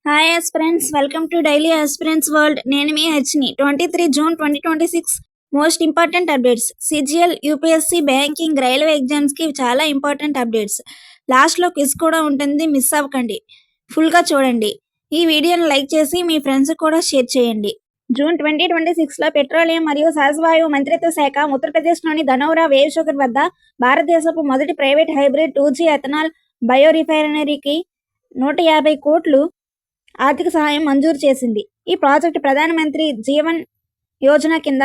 Hi aspirants, welcome to daily aspirants world. నేను మీ హెచ్ని. 23 June 2026 most important updates. CGL, UPSC, banking, railway ఎగ్జామ్స్కి చాలా important updates. లాస్ట్లో quiz కూడా ఉంటుంది, మిస్ అవ్వకండి. ఫుల్గా చూడండి. ఈ వీడియోని లైక్ చేసి మీ ఫ్రెండ్స్కి కూడా షేర్ చేయండి. జూన్ 2026లో పెట్రోలియం మరియు సహజవాయువు మంత్రిత్వ శాఖ ఉత్తరప్రదేశ్లోని ధనౌరా వేవ్ షుగర్ వద్ద భారతదేశపు మొదటి private hybrid 2G ethanol bio రిఫైనరీకి 150 కోట్లు ఆర్థిక సహాయం మంజూరు చేసింది. ఈ ప్రాజెక్టు ప్రధానమంత్రి జీవన్ యోజన కింద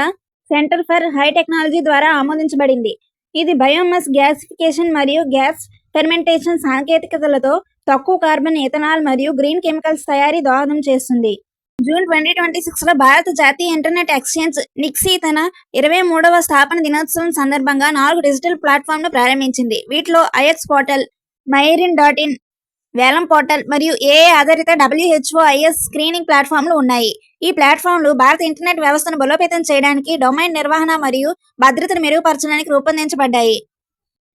సెంటర్ ఫర్ హై టెక్నాలజీ ద్వారా ఆమోదించబడింది. ఇది బయోమాస్ గ్యాసిఫికేషన్ మరియు గ్యాస్ ఫెర్మెంటేషన్ సాంకేతికతలతో తక్కువ కార్బన్, ఎథనాల్ మరియు గ్రీన్ కెమికల్స్ తయారీ దోహదం చేస్తుంది. జూన్ 2026లో భారత జాతీయ ఇంటర్నెట్ ఎక్స్చేంజ్ నిక్సీ తన 23వ స్థాపన దినోత్సవం సందర్భంగా 4 డిజిటల్ ప్లాట్ఫామ్ను ప్రారంభించింది. వీటిలో ఐఎక్స్ పోర్టల్, myIRIN.in, వేలం పోర్టల్ మరియు ఏఏ ఆధారిత WHO-IS స్క్రీనింగ్ ప్లాట్ఫామ్లు ఉన్నాయి. ఈ ప్లాట్ఫామ్లు భారత ఇంటర్నెట్ వ్యవస్థను బలోపేతం చేయడానికి, డొమైన్ నిర్వహణ మరియు భద్రతను మెరుగుపరచడానికి రూపొందించబడ్డాయి.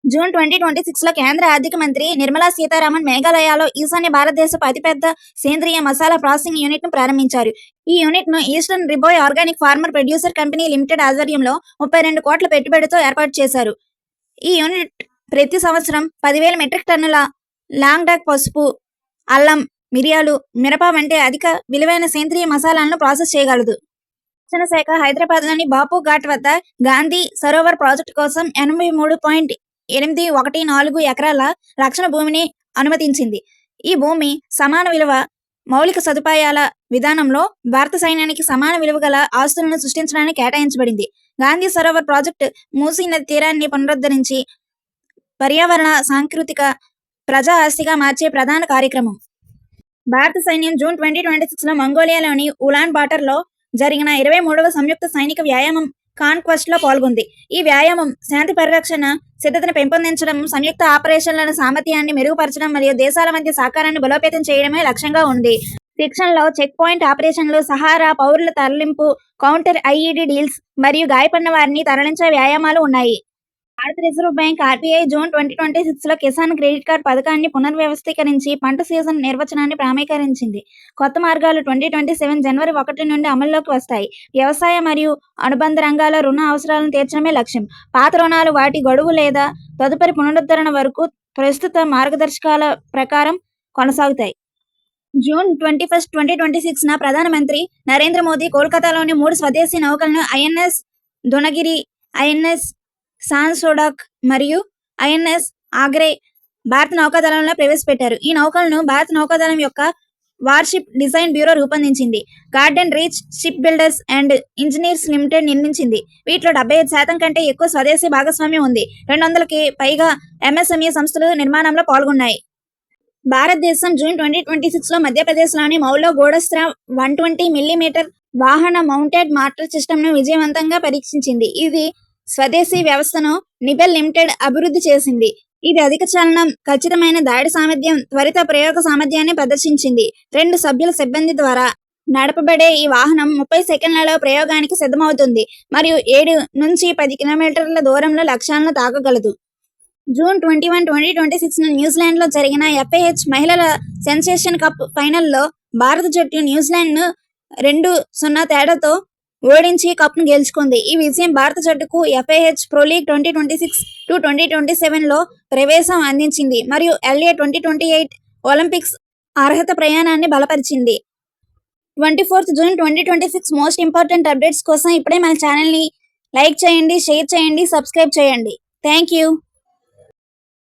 జూన్ 2026లో కేంద్ర ఆర్థిక మంత్రి నిర్మలా సీతారామన్ మేఘాలయలో ఈశాన్య భారతదేశపు అతిపెద్ద సేంద్రియ మసాలా ప్రాసెసింగ్ యూనిట్ను ప్రారంభించారు. ఈ యూనిట్ను ఈస్టర్న్ రిబోయ్ organic farmer producer company limited ఆధ్వర్యంలో 32 కోట్ల పెట్టుబడితో ఏర్పాటు చేశారు. ఈ యూనిట్ ప్రతి సంవత్సరం 10,000 మెట్రిక్ టన్నుల లాంగ్డాక్ పసుపు, అల్లం, మిరియాలు, మిరప వంటి అధిక విలువైన సేంద్రియ మసాలాలను ప్రాసెస్ చేయగలదు. రక్షణ శాఖ హైదరాబాద్లోని బాపు ఘాట్ వద్ద గాంధీ సరోవర్ ప్రాజెక్టు కోసం 83.814 ఎకరాల రక్షణ భూమిని అనుమతించింది. ఈ భూమి సమాన విలువ మౌలిక సదుపాయాల విధానంలో భారత సైన్యానికి సమాన విలువ గల ఆస్తులను సృష్టించడానికి కేటాయించబడింది. గాంధీ సరోవర్ ప్రాజెక్టు మూసీ నది తీరాన్ని పునరుద్ధరించి పర్యావరణ, సాంస్కృతిక, ప్రజా ఆస్తిగా మార్చే ప్రధాన కార్యక్రమం. భారత సైన్యం జూన్ 2026లో మంగోలియాలోని ఉలాన్ బాటర్లో జరిగిన 23వ సంయుక్త సైనిక వ్యాయామం కాన్క్వెస్ట్లో పాల్గొంది. ఈ వ్యాయామం శాంతి పరిరక్షణ సిద్ధతను పెంపొందించడం, సంయుక్త ఆపరేషన్ల సామర్థ్యాన్ని మెరుగుపరచడం మరియు దేశాల మధ్య సహకారాన్ని బలోపేతం చేయడమే లక్ష్యంగా ఉంది. శిక్షణలో చెక్ పాయింట్ ఆపరేషన్లు, సహారా పౌరుల తరలింపు, కౌంటర్ ఐఈడీ డీల్స్ మరియు గాయపడిన వారిని తరలించే వ్యాయామాలు ఉన్నాయి. భారత రిజర్వ్ బ్యాంక్ ఆర్బీఐ జూన్ 2026లో కిసాన్ క్రెడిట్ కార్డ్ పథకాన్ని పునర్వ్యవస్థీకరించి పంట సీజన్ నిర్వచనాన్ని ప్రామాణీకరించింది. కొత్త మార్గాలు 2027 జనవరి 1 నుండి అమల్లోకి వస్తాయి. వ్యవసాయ మరియు అనుబంధ రంగాల రుణ అవసరాలను తీర్చడమే లక్ష్యం. పాత రుణాలు వాటి గడువు లేదా తదుపరి పునరుద్ధరణ వరకు ప్రస్తుత మార్గదర్శకాల ప్రకారం కొనసాగుతాయి. జూన్ 21, 2026న ప్రధానమంత్రి నరేంద్ర మోదీ కోల్కతాలోని 3 స్వదేశీ నౌకలను ఐఎన్ఎస్ దునగిరి, ఐఎన్ఎస్ సాన్సోడాక్ మరియు ఐఎన్ఎస్ ఆగ్రే భారత నౌకాదళంలో ప్రవేశపెట్టారు. ఈ నౌకలను భారత నౌకాదళం యొక్క వార్షిప్ డిజైన్ బ్యూరో రూపొందించింది. Garden reach ship builders and engineers limited నిర్మించింది. వీటిలో 75% కంటే ఎక్కువ స్వదేశీ భాగస్వామ్యం ఉంది. 200కి పైగా ఎంఎస్ఎంఈ సంస్థలు నిర్మాణంలో పాల్గొన్నాయి. భారతదేశం జూన్ 2026లో మధ్యప్రదేశ్లోని మౌలో గూఢస్త్ర 120 mm వాహన మౌంటెడ్ మార్టర్ సిస్టమ్ను విజయవంతంగా పరీక్షించింది. ఇది స్వదేశీ వ్యవస్థను నిబెల్ లిమిటెడ్ అభివృద్ధి చేసింది. ఇది అధిక చలనం, ఖచ్చితమైన దాడి సామర్థ్యం, త్వరిత ప్రయోగ సామర్థ్యాన్ని ప్రదర్శించింది. 2 సభ్యుల సిబ్బంది ద్వారా నడపబడే ఈ వాహనం 30 సెకన్లలో ప్రయోగానికి సిద్ధమవుతుంది మరియు 7 నుంచి 10 కిలోమీటర్ల దూరంలో లక్ష్యాలను తాకగలదు. జూన్ 21, 2026న న్యూజిలాండ్లో జరిగిన ఎఫ్ఐహెచ్ మహిళల సెన్సేషన్ కప్ ఫైనల్లో భారత జట్టు న్యూజిలాండ్ను 2-0 తేడాతో ఓడించి కప్ను గెలుచుకుంది. ఈ విజయం భారత జట్టుకు ఎఫ్ఐహెచ్ ప్రో లీగ్ 2026-2027లో ప్రవేశం అందించింది మరియు LA 2028 ఒలింపిక్స్ అర్హత ప్రయాణాన్ని బలపరిచింది. 24th June 2026 most important updates కోసం ఇప్పుడే మన ఛానల్ని లైక్ చేయండి, షేర్ చేయండి, సబ్స్క్రైబ్ చేయండి. Thank you.